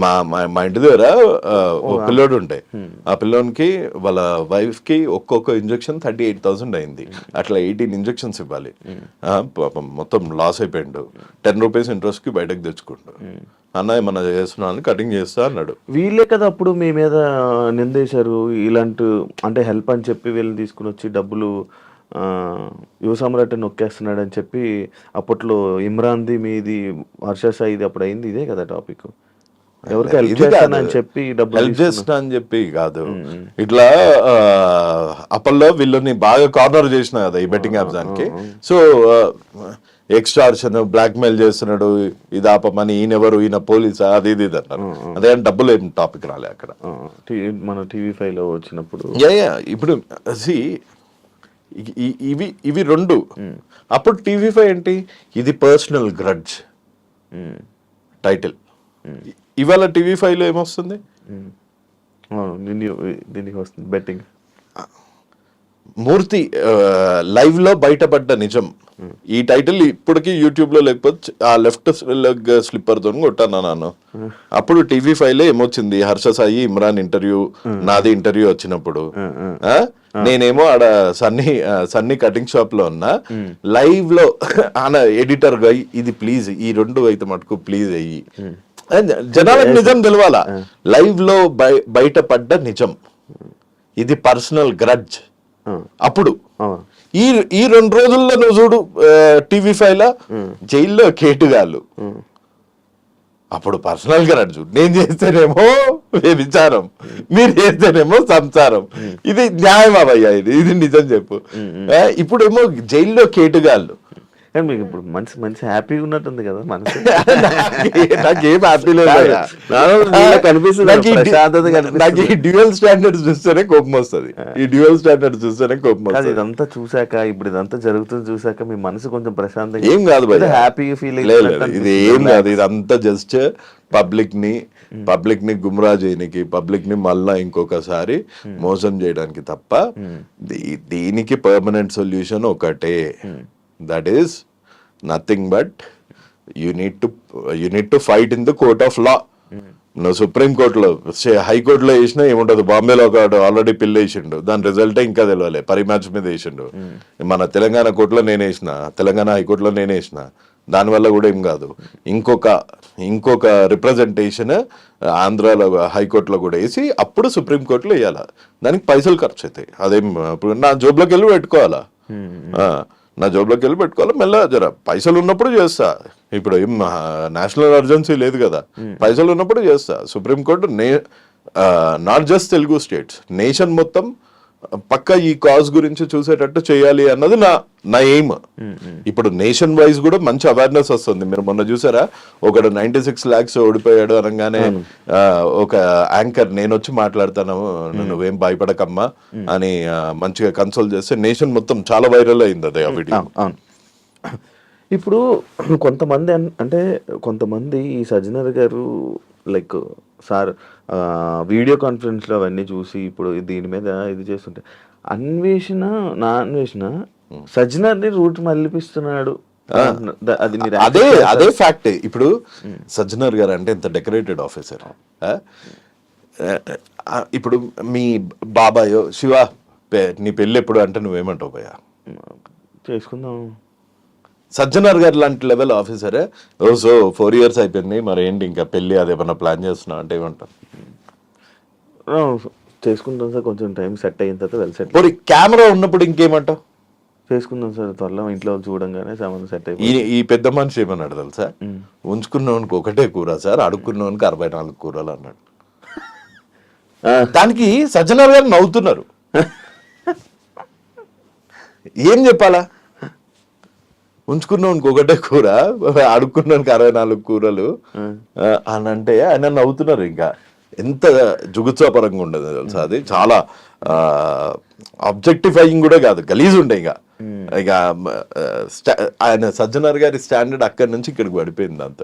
మా ఇంటి దగ్గర ఒక పిల్లోడు ఉంటే, ఆ పిల్లోనికి వాళ్ళ వైఫ్ కి ఒక్కొక్క ఇంజెక్షన్ 38,000 అయింది. అట్లా 18 ఇంజెక్షన్స్ ఇవ్వాలి. మొత్తం లాస్ అయిపోయిండు. 10 రూపీస్ ఇంట్రెస్ట్ కి బయటకు తెచ్చుకుంటూ, అన్న ఏమన్నా చేస్తున్నాను కటింగ్ చేస్తా అన్నాడు. వీళ్ళే కదా అప్పుడు మీ మీద నిందేశారు, ఇలాంటి అంటే హెల్ప్ అని చెప్పి వీళ్ళని తీసుకుని వచ్చి డబ్బులు యువ సామ్రాట్ నొక్కేస్తున్నాడు అని చెప్పి. అప్పట్లో ఇమ్రాన్ది మీది హర్ష సాయిది అప్పుడు అయింది, ఇదే కదా టాపిక్. ఎవరికి హెల్ప్ చేస్తానని చెప్పి హెల్ప్ చేస్తా అని చెప్పి కాదు, ఇట్లా అప్పట్లో వీళ్ళని బాగా కార్నర్ చేసిన కదా ఈ బెట్టింగ్ యాప్స్ దానికి. సో ఎక్స్టార్షన్, బ్లాక్ మెయిల్ చేస్తున్నాడు, ఇది ఆపమని, ఈయనెవరు, ఈయన పోలీసా, అది ఇది అన్నారు. అదే డబ్బులు ఏం టాపిక్ రాలే అక్కడ. మన TV5 లో వచ్చినప్పుడు ఇప్పుడు ఇవి రెండు. అప్పుడు TV5 ఏంటి, ఇది పర్సనల్ గ్రడ్జ్ టైటిల్. ఇవాళ TV5 లో ఏమొస్తుంది? దీనికి వస్తుంది బెట్టింగ్. మూర్తి లైవ్ లో బయటపడ్డ నిజం. ఈ టైటిల్ ఇప్పటికీ యూట్యూబ్ లో లేకపోతే ఆ లెఫ్ట్ లెగ్ స్లిప్పర్ తో కొట్టాను నాను. అప్పుడు టీవీ5 ఏమొచ్చింది, హర్ష సాయి ఇమ్రాన్ ఇంటర్వ్యూ, నాది ఇంటర్వ్యూ వచ్చినప్పుడు నేనేమో ఆడ సన్నీ కటింగ్ షాప్ లో ఉన్నా, లైవ్ లో ఆయన ఎడిటర్ గా ఇది ప్లీజ్ ఈ 2 అయితే మటుకు ప్లీజ్ అయ్యి జనాలకు నిజం తెలవాలా. లైవ్ లో బయటపడ్డ నిజం, ఇది పర్సనల్ గ్రడ్జ్. అప్పుడు ఈ 2 రోజుల్లో నువ్వు చూడు టీవీ5 జైల్లో కేటుగాళ్ళు, అప్పుడు పర్సనల్ గా నడుచు. నేను చేస్తేనేమో విచారం, మీరు చేస్తేనేమో సంసారం. ఇది న్యాయమా భయ్యా? ఇది నిజం చెప్పు. ఇప్పుడేమో జైల్లో కేటుగాళ్ళు. మీకు ఇప్పుడు మంచి హ్యాపీగా ఉన్నట్టుంది కదా మనసు. నాకేం హ్యాపీ లేదు. నాకు ఈ డ్యూయల్ స్టాండర్డ్స్ చూస్తేనే కోపం వస్తుంది. ఇదంతా చూసాక, ఇప్పుడు ఇదంతా జరుగుతుంది చూసాక మీ మనసు కొంచెం ప్రశాంతంగా ఏం కాదు హ్యాపీగా ఫీల్ ఇది ఏం కాదు. ఇదంతా జస్ట్ పబ్లిక్ ని గుమ్రా చేయడానికి, పబ్లిక్ ని మళ్ళా ఇంకొకసారి మోసం చేయడానికి తప్ప దీనికి పర్మనెంట్ సొల్యూషన్ ఒకటే. That is nothing but you need to fight in the court of law. నువ్వు సుప్రీం కోర్టులో, హైకోర్టులో వేసినా ఏముంటది, బాంబేలో ఒక ఆల్రెడీ పిల్ల వేసిండు, దాని రిజల్టే ఇంకా తెలియలే, పరిమ్యాచ్ మీద వేసిండు. మన తెలంగాణ కోర్టులో నేను వేసిన, తెలంగాణ హైకోర్టులో నేను వేసిన, దానివల్ల కూడా ఏం కాదు. ఇంకొక రిప్రజెంటేషన్ ఆంధ్రాలో హైకోర్టులో కూడా వేసి అప్పుడు సుప్రీం కోర్టులో వేయాలా. దానికి పైసలు ఖర్చు అవుతాయి. అదేం నా జోబులోకి వెళ్ళి పెట్టుకోవాలా, మెల్లగా జర పైసలు ఉన్నప్పుడు చేస్తా. ఇప్పుడు ఏం నేషనల్ అర్జెన్సీ లేదు కదా, పైసలు ఉన్నప్పుడు చేస్తా. Supreme court not just Telugu states, nation మొత్తం పక్క ఈ కాజ్ గురించి చూసేటట్టు చేయాలి అన్నది నా ఎయిమ్. ఇప్పుడు నేషన్ వైజ్ కూడా మంచి అవేర్నెస్ వస్తుంది. మీరు మొన్న చూసారా, ఒకడు 96 lakhs ఓడిపోయాడు అనగానే ఒక యాంకర్ నేను వచ్చి మాట్లాడతాను, నువ్వేం భయపడకమ్మా అని మంచిగా కన్సోల్ చేస్తే నేషన్ మొత్తం చాలా వైరల్ అయింది అదే ఆ వీడియో. ఇప్పుడు కొంతమంది ఈ సజ్జనర్ గారు లైక్ సార్ వీడియో కాన్ఫరెన్స్లో అవన్నీ చూసి ఇప్పుడు దీని మీద ఇది చేస్తుంటే అన్వేషణ సజ్జనర్ని రూట్ మళ్ళిపిస్తున్నాడు. అదే ఫ్యాక్ట్. ఇప్పుడు సజ్జనర్ గారు అంటే ఎంత డెకరేటెడ్ ఆఫీసర్. ఇప్పుడు మీ బాబాయో శివ నీ పెళ్ళి ఎప్పుడు అంటే నువ్వేమంటావు భయ్యా? చేసుకుందాం. సజ్జనర్ గారు లాంటి లెవెల్ ఆఫీసరే సో 4 years అయిపోయింది, మరి ఏంటి ఇంకా పెళ్లి అదేమన్నా ప్లాన్ చేస్తున్నావు అంటే ఏమంటారు? చేసుకుంటాం సార్, కొంచెం టైం సెట్ అయిన తర్వాత వెల్ సెట్. మరి కెమెరా ఉన్నప్పుడు ఇంకేమంటావు? చేసుకుందాం సార్, త్వరలో ఇంట్లో చూడంగానే సంబంధం సెట్ అయిపోయి. ఈ పెద్ద మనిషి ఏమన్నాడు తెలుసా? ఉంచుకున్నవానికి ఒకటే కూర సార్, అడుక్కున్నవానికి 64 కూరలు అన్నాడు. దానికి సజ్జనర్ గారు నవ్వుతున్నారు. ఏం చెప్పాలా? ఉంచుకున్నానికి ఒకటే కూర, అడుక్కున్నానికి 64 కూరలు అని అంటే ఆయన నవ్వుతున్నారు. ఇంకా ఎంత జుగుత్సాపరంగా ఉండదు తెలుసా అది. చాలా ఆబ్జెక్టిఫైయింగ్ కూడా కాదు, గలీజ్ ఉండే. ఇక ఆయన సజ్జనర్ గారి స్టాండర్డ్ అక్కడి నుంచి ఇక్కడికి పడిపోయింది. అంత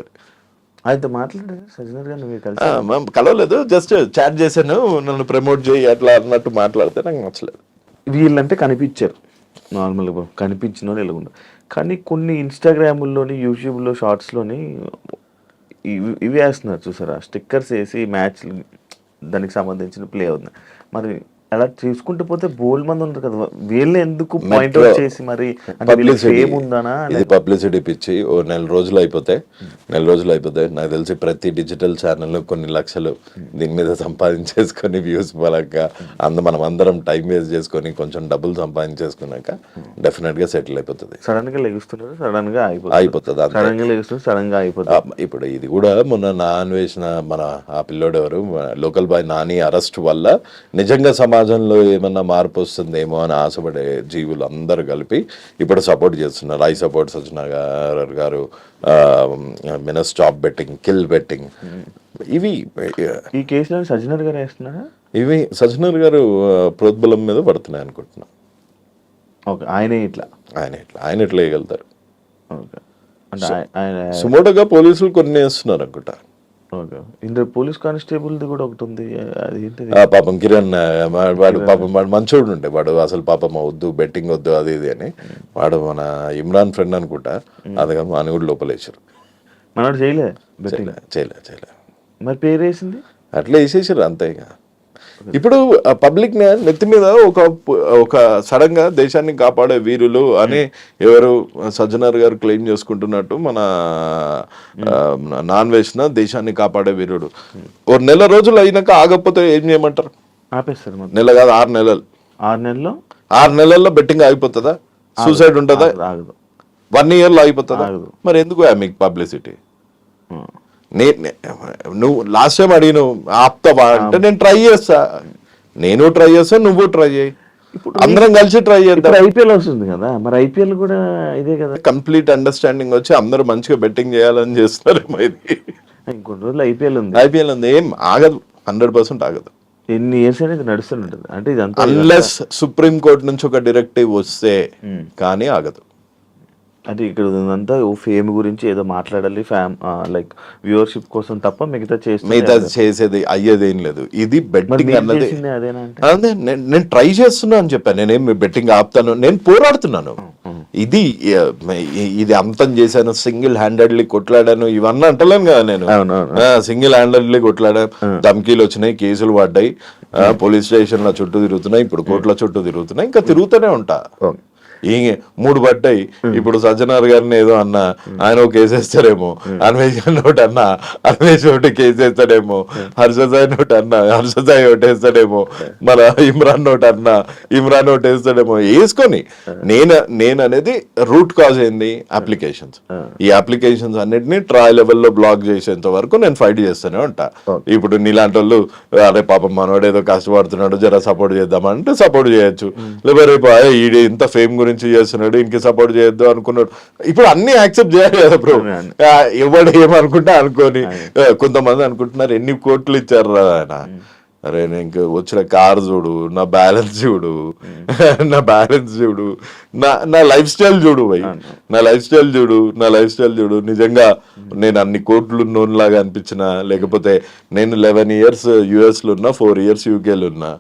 ఆయనతో మాట్లాడారు సజ్జనర్ గారు? కలవలేదు, జస్ట్ చాట్ చేశాను, నన్ను ప్రమోట్ చేయి అట్లా అన్నట్టు మాట్లాడితే నాకు నచ్చలేదు. వీళ్ళంటే కనిపించారు నార్మల్గా, కనిపించిన వాళ్ళు ఎలాగుండదు. కానీ కొన్ని ఇన్స్టాగ్రాముల్లోని, యూట్యూబ్లో, షార్ట్స్లోని ఇవి వేస్తున్నారు చూసారా, స్టిక్కర్స్ వేసి మ్యాచ్ దానికి సంబంధించిన ప్లే అవుతుంది. మరి అలా చూసుకుంటూ పోతే బోల్డ్ మంది ఉంటారు కదా, వీళ్ళే ఎందుకు పాయింట్ అవుట్ చేసి మరి ఇది పబ్లిసిటీ పిచ్చి. ఓ 4 రోజులు అయిపోతాయి. నాకు తెలిసి ప్రతి డిజిటల్ ఛానల్ కొన్ని లక్షలు దీని మీద సంపాదించేసుకొని వ్యూస్ పరంగా మనం అందరం టైం వేస్ట్ చేసుకొని కొంచెం డబ్బులు సంపాదించేసుకున్నాక డెఫినెట్ గా సెటిల్ అయిపోతుంది. సడన్ గా లెగుస్తున్నారు, సడన్ గా అయిపోతుంది. ఇప్పుడు ఇది కూడా మొన్న నా అన్వేషణ, మన ఆ పిల్లోడు ఎవరు లోకల్ బాయ్ నాని అరెస్ట్ వల్ల నిజంగా సమాజంలో ఏమన్నా మార్పు వస్తుందేమో అని ఆశపడే జీవులు అందరూ కలిపి ఇప్పుడు సపోర్ట్ చేస్తున్నారు. ఐ సపోర్ట్ సజ్జనర్ గారు, స్టాప్ బెట్టింగ్, కిల్ బెట్టింగ్. ఇవి ఈ కేసులో సజ్జనర్ గారు వేస్తున్నారా? ఇవి సజ్జనర్ గారు ప్రోద్బలం మీద పడుతున్నాయి అనుకుంటున్నా. ఆయన ఎట్లా వేయగలుగుతారు? సుమోటోగా పోలీసులు కొన్ని వేస్తున్నారు అనుకుంటా. ఓకే. ఇందులో పోలీస్ కానిస్టేబుల్ది కూడా ఒకటి ఉంది, అది ఏంటిది? పాపం కిరణ్ వాడు పాపం వాడు మంచోడు ఉండే, వాడు అసలు పాపం వద్దు బెట్టింగ్ వద్దు అది ఇది అని, వాడు మన ఇమ్రాన్ ఫ్రెండ్ అనుకుంటా, అది అని కూడా లోపలేసారు. మనోడు చేయలే బెట్టింగ్? చేయలే. మరి పేరు వేసింది అట్లా వేసేసారు అంతే. ఇక ఇప్పుడు పబ్లిక్ నెత్తి మీద ఒక సడన్ గా దేశాన్ని కాపాడే వీరులు అని ఎవరు సజ్జనార్ గారు క్లెయిమ్ చేసుకుంటున్నట్టు, మన నాన్ వేసిన దేశాన్ని కాపాడే వీరుడు ఓ నెల రోజులు అయినాక ఆగకపోతే ఏం చేయమంటారు? ఆపేస్తారు మొత్తం. నెల కాదు 6 నెలలు. 6 నెలల్లో 6 నెలల్లో బెట్టింగ్ ఆగిపోతుందా? సూసైడ్ ఉంటుందా? ఆగదు. 1 yearలో ఆగిపోతుందా? ఆగదు. మరి ఎందుకు మీకు పబ్లిసిటీ? నువ్వు లాస్ట్ టైం అడిగిన ఆప్తావా అంటే నేను ట్రై చేస్తా, నేను ట్రై చేస్తా, నువ్వు ట్రై చేయి, అందరం కలిసి ట్రై చేద్దాం. ఐపీఎల్ వస్తుంది కదా, మరి ఐపీఎల్ కూడా ఇదే కదా. కంప్లీట్ అండర్స్టాండింగ్ వచ్చి అందరూ మంచిగా బెట్టింగ్ చేయాలని చేస్తున్నారు. ఇది ఇంకొన్ని రోజులు ఐపీఎల్ ఉంది. ఏం ఆగదు, 100% ఆగదు. ఎన్ని ఇయర్స్ అనేది నడుస్తుంటుంది అంటే ఇదంతా, అన్లెస్ సుప్రీం కోర్ట్ నుంచి ఒక డైరెక్టివ్ వస్తే కానీ ఆగదు. అంటే ఇక్కడ అంతా ఫేమ్ గురించి ఏదో మాట్లాడాలి, లైక్ వ్యూవర్షిప్ కోసం తప్ప మిగతా చేసేది అయ్యేదేం లేదు. ఇది బెట్టింగ్ అన్నది అదేనా? అదే నేను ట్రై చేస్తున్నా అని చెప్పాను. నేనేం బెట్టింగ్ ఆపుతాను, నేను పోరాడుతున్నాను. ఇది అంతం చేశాను, సింగిల్ హ్యాండెడ్లీ కొట్లాడాను ఇవన్నీ అంటలేను కదా నేను. సింగిల్ హ్యాండెడ్లీ కొట్లాడాను, ధమ్కీలు వచ్చినాయి, కేసులు పడ్డాయి, పోలీస్ స్టేషన్ల చుట్టూ తిరుగుతున్నాయి, ఇప్పుడు కోర్టుల చుట్టూ తిరుగుతున్నాయి, ఇంకా తిరుగుతూనే ఉంటా. ఈ 3 పడ్డాయి. ఇప్పుడు సజ్జనార్ గారిని ఏదో అన్నా, ఆయన ఒక కేసేస్తాడేమో, అన్వేష్ ఒకటి అన్నా, అన్వేష్ ఒకటి కేసేస్తాడేమో, హర్షసాయి ఒకటి అన్నా, హర్షసాయి ఒకటి వేస్తాడేమో, మన ఇమ్రాన్ ఒకటి అన్నా, ఇమ్రాన్ ఒకటి వేస్తాడేమో. వేసుకొని నేను అనేది రూట్ కాజ్ ఏంది? అప్లికేషన్స్. ఈ అప్లికేషన్స్ అన్నిటిని ట్రయల్ లెవెల్లో బ్లాక్ చేసేంత వరకు నేను ఫైట్ చేస్తూనే ఉంటా. ఇప్పుడు నీలాంటి వాళ్ళు అరే పాపం మనోడు ఏదో కష్టపడుతున్నాడు, జర సపోర్ట్ చేద్దామంటే సపోర్ట్ చేయొచ్చు, లేకపోతే రేపు ఈడు ఇంత ఫేమ్ గురించి చేస్తున్నాడు ఇంక సపోర్ట్ చేయొద్దు అనుకున్నాడు. ఇప్పుడు అన్ని యాక్సెప్ట్ చేయాలి కదా బ్రో. ఎవడు ఏమనుకుంటే అనుకోని. కొంతమంది అనుకుంటున్నారు ఎన్ని కోట్లు ఇచ్చారు ఆయన. అరే నేను వచ్చిన కార్ చూడు, నా బ్యాలెన్స్ చూడు, నా లైఫ్ స్టైల్ చూడు భయ్, నా లైఫ్ స్టైల్ చూడు. నిజంగా నేను అన్ని కోట్లు ఉన్నోన్లాగా అనిపించిన, లేకపోతే నేను 11 years US లో ఉన్నా, 4 years UK లో ఉన్నా,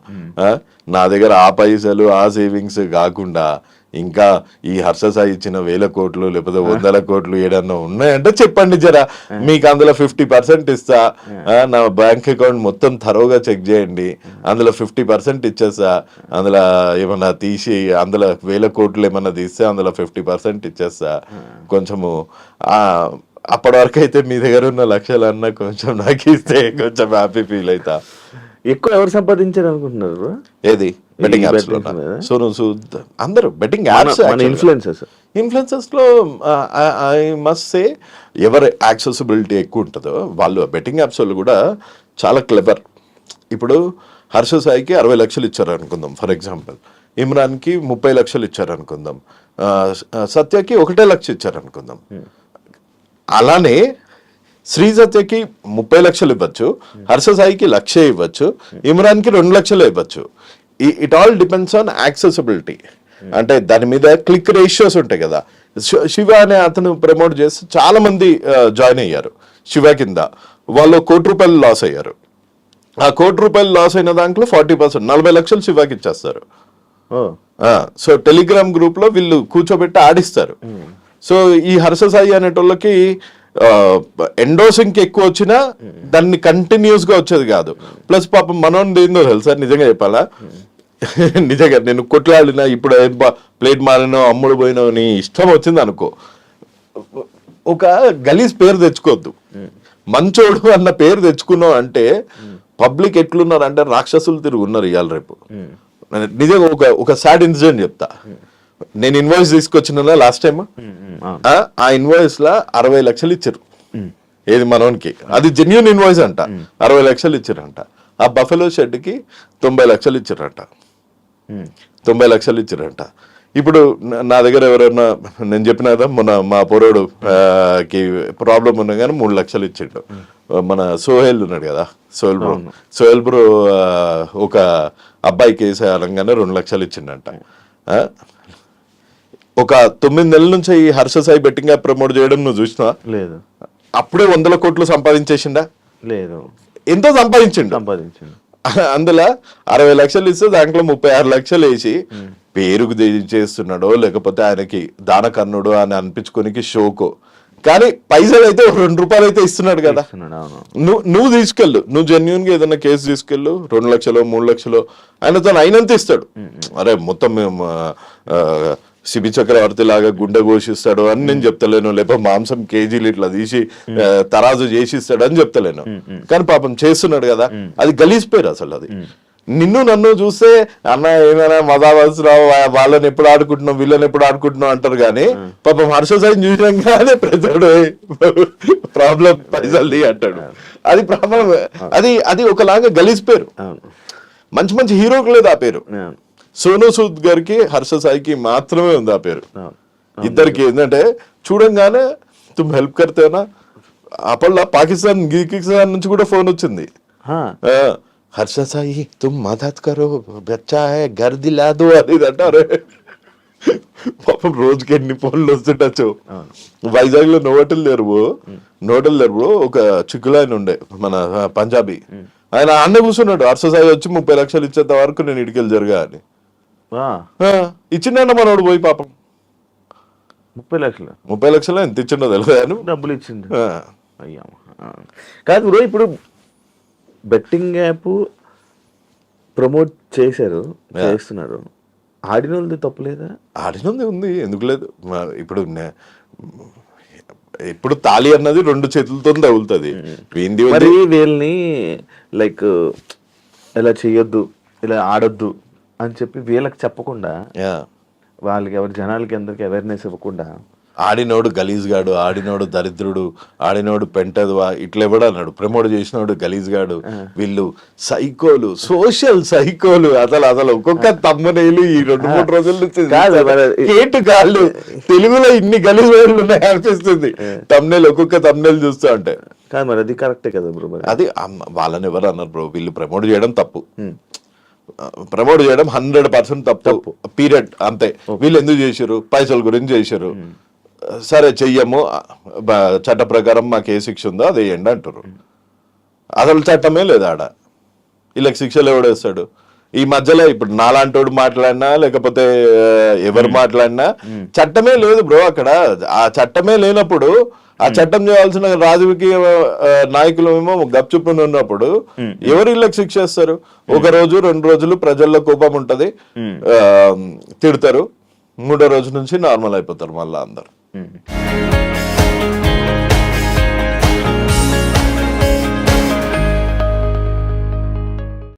నా దగ్గర ఆ పైసలు ఆ సేవింగ్స్ కాకుండా ఇంకా ఈ హర్షసాయి ఇచ్చిన 1000 కోట్లు లేకపోతే 100 కోట్లు ఏడన్నా ఉన్నాయంటే చెప్పండి జరా, మీకు అందులో 50% ఇస్తా. నా బ్యాంక్ అకౌంట్ మొత్తం థరోగా చెక్ చేయండి, అందులో 50% ఇచ్చేస్తా. అందులో ఏమన్నా తీసి అందులో 1000 కోట్లు ఏమన్నా తీస్తే అందులో 50% ఇచ్చేస్తా. కొంచెము అప్పటి వరకు అయితే మీ దగ్గర ఉన్న లక్షలన్నా కొంచెం నాకు ఇస్తే కొంచెం హ్యాపీ ఫీల్ అవుతా. ఎక్కువ ఎవరు సంపాదించారు అనుకుంటున్నారు? ఏది బెట్టింగ్ యాప్స్ లో? అందరూ బెట్టింగ్ యాప్స్ ఇన్ఫ్లుయెన్సర్స్ లో ఐ మస్ట్ సే ఎవరు యాక్సెసిబిలిటీ ఎక్కువ ఉంటుందో వాళ్ళు బెట్టింగ్ యాప్స్ వాళ్ళు కూడా చాలా క్లెవర్. ఇప్పుడు హర్ష సాయికి 60 లక్షలు ఇచ్చారు అనుకుందాం ఫర్ ఎగ్జాంపుల్, ఇమ్రాన్కి 30 లక్షలు ఇచ్చారు అనుకుందాం, సత్యకి 1 లక్ష ఇచ్చారు అనుకుందాం. అలానే శ్రీసత్యకి 30 లక్షలు ఇవ్వచ్చు, హర్ష సాయికి 1 లక్ష ఇవ్వచ్చు, ఇమ్రాన్కి 2 లక్షలు ఇవ్వచ్చు. It all depends on accessibility. అంటే దాని మీద క్లిక్ రేషియోస్ ఉంటాయి కదా. శివ అనే అతను ప్రమోట్ చేసి చాలా మంది జాయిన్ అయ్యారు శివ కింద. వాళ్ళు ₹1 లాస్ అయ్యారు. ఆ ₹1 లాస్ అయిన దాంట్లో 40% 40 లక్షలు శివకి ఇచ్చేస్తారు. సో టెలిగ్రామ్ గ్రూప్ లో వీళ్ళు కూర్చోబెట్టి ఆడిస్తారు. సో ఈ హర్ష సాయి అనేటోళ్ళకి ఎండోసింగ్ ఎక్కువ వచ్చినా దాన్ని కంటిన్యూస్ గా వచ్చేది కాదు. ప్లస్ పాపం మనోని ఏందో తెలుసా, నిజంగా చెప్పాలా, నిజంగా నేను కొట్లాడినా ఇప్పుడు ప్లేట్ మారినో అమ్ముడు పోయినో నీ ఇష్టం వచ్చింది అనుకో, ఒక గలీజ్ పేరు తెచ్చుకోవద్దు. మంచోడు అన్న పేరు తెచ్చుకున్నావు అంటే పబ్లిక్ ఎట్లున్నారు అంటే రాక్షసులు తిరుగున్నారు ఇవాళ రేపు. నిజంగా ఒక సాడ్ ఇన్సిడెంట్ చెప్తా. నేను ఇన్వాయిస్ తీసుకొచ్చిన లాస్ట్ టైం, ఆ ఇన్వాయిస్ లా 60 లక్షలు ఇచ్చారు. ఏది మనోనికి, అది జెన్యూన్ ఇన్వాయిస్ అంట. 60 లక్షలు ఇచ్చారంట. ఆ బఫెలో షెడ్ కి 90 లక్షలు ఇచ్చారంట. 90 లక్షలు ఇచ్చారంట. ఇప్పుడు నా దగ్గర ఎవరైనా, నేను చెప్పిన కదా మొన్న మా పొరోడు కి ప్రాబ్లం ఉన్నా కానీ 3 లక్షలు ఇచ్చిండు. మన సోహెల్ ఉన్నాడు కదా, సోహెల్ బ్రో ఒక అబ్బాయి కేసు అనగానే 2 లక్షలు ఇచ్చిండంట. ఒక 9 నెలల నుంచి ఈ Harsha Sai betting app promote చేయడం నువ్వు చూసినా? లేదు. అప్పుడే 100 కోట్లు సంపాదించేసిండా? లేదు, ఎంతో సంపాదించిండు. అందులో 60 లక్షలు ఇస్తే దాంట్లో 36 లక్షలు వేసి పేరుకు చేస్తున్నాడో లేకపోతే ఆయనకి దానకర్ణుడు అని అనిపించుకోనికి షోకో, కానీ పైసలు అయితే 2 రూపాయలు అయితే ఇస్తున్నాడు కదా. నువ్వు తీసుకెళ్ళు, నువ్వు జెన్యున్ గా ఏదైనా కేసు తీసుకెళ్ళు, 2 లక్షలు 3 లక్షలు ఆయనతో అయినంత ఇస్తాడు. అరే మొత్తం శిబి చక్రవర్తి లాగా గుండె ఘోషిస్తాడు అని నేను చెప్తలేను, లేకపోతే మాంసం కేజీలు ఇట్లా తీసి తరాజు చేసిస్తాడు అని చెప్తలేను, కానీ పాపం చేస్తున్నాడు కదా. అది గలీసిపోయారు అసలు. అది నిన్ను నన్ను చూస్తే అన్న ఏమైనా మదావసరావు వాళ్ళని ఎప్పుడు ఆడుకుంటున్నావు వీళ్ళని ఎప్పుడు ఆడుకుంటున్నావు అంటారు, కానీ పాపం హర్ష సాయి చూసినాగానే ప్రజడు ప్రాబ్లం పైసల్ది అంటాడు. అది ప్రాబ్లం. అది ఒకలాగా గలీసిపోయారు. మంచి మంచి హీరోకి లేదు ఆ పేరు. సోనూ సూద్ గారికి హర్ష సాయికి మాత్రమే ఉంది ఆ పేరు. ఇద్దరికి ఏంటంటే చూడంగానే తుమ్ హెల్ప్ కర్తేనా, అప్పట్లో పాకిస్తాన్ నుంచి కూడా ఫోన్ వచ్చింది, హర్ష సాయి తుమ్ మదద్ కరో బచ్చా హై ఘర్ దిలా దో అది అంటారు. పాపం రోజుకి ఎన్ని ఫోన్లు వస్తుండొచ్చు. వైజాగ్ లో నోటల్ లేరు ఒక చిక్కులు ఆయన ఉండే మన పంజాబీ, ఆయన అన్నే కూర్చున్నాడు. హర్ష సాయి వచ్చి 30 లక్షలు ఇచ్చేంత వరకు నేను ఇడికెళ్ళి జరగా అని ఇచ్చిండ మనోడు పోయి పాపం 30 లక్షలు ఎంత ఇచ్చిండో తెలియదు, డబ్బులు ఇచ్చిండు. అయ్యా కాదు బ్రో, ఇప్పుడు బెట్టింగ్ యాప్ ప్రమోట్ చేస్తున్నారు, ఆడిన వాళ్ళది తప్పులేదా? ఆడినది ఉంది, ఎందుకు లేదు. ఇప్పుడు తాళి అన్నది 2 చేతులతో తగులుతుంది. మరి వీళ్ళని లైక్ ఇలా చెయ్యొద్దు ఇలా ఆడొద్దు అని చెప్పి వీళ్ళకి చెప్పకుండా, వాళ్ళకి జనాలకి అందరికి అవేర్నెస్ ఇవ్వకుండా, ఆడినోడు గలీజ్ గాడు, ఆడినోడు దరిద్రుడు, ఆడినోడు పెంటదువా ఇట్లా ఎవడు అన్నాడు. ప్రమోట్ చేసినోడు గలీజ్ గాడు, వీళ్ళు సైకోలు, సోషల్ సైకోలు. అసలు ఒక్కొక్క తమ్మనేలు ఈ 2-3 రోజుల నుంచి కేటు కాళ్ళు తెలుగులో ఇన్ని గలీజ్ వేళ్ళు ఉన్నాయి అనిపిస్తుంది తమ్నేల్, ఒక్కొక్క తమ్నేల్ చూస్తా అంటే. కాదు మరి అది కరెక్టే కదా బ్రో. అది వాళ్ళని ఎవరు అన్నారు బ్రో, వీళ్ళు ప్రమోట్ చేయడం తప్పు, ప్రమోట్ చేయడం 100% తప్పు, పీరియడ్. అంతే. వీళ్ళు ఎందుకు చేశారు? పైసల గురించి చేశారు. సరే చెయ్యము, చట్ట ప్రకారం మాకు ఏ శిక్ష ఉందో అది వేయండి అంటారు. అసలు చట్టమే లేదు ఆడ. వీళ్ళకి శిక్షలు ఎవడేస్తాడు? ఈ మధ్యలో ఇప్పుడు నాలాంటోడు మాట్లాడినా లేకపోతే ఎవరు మాట్లాడినా చట్టమే లేదు బ్రో అక్కడ. ఆ చట్టమే లేనప్పుడు ఆ చట్టం చేయాల్సిన రాజకీయ నాయకులు ఏమో గప్చుప్పుని ఉన్నప్పుడు ఎవరు వీళ్ళకి శిక్ష ఇస్తారు? 1 రోజు 2 రోజులు ప్రజల్లో కోపం ఉంటది, తిడతారు, 3వ రోజు నుంచి నార్మల్ అయిపోతారు మళ్ళా అందరు.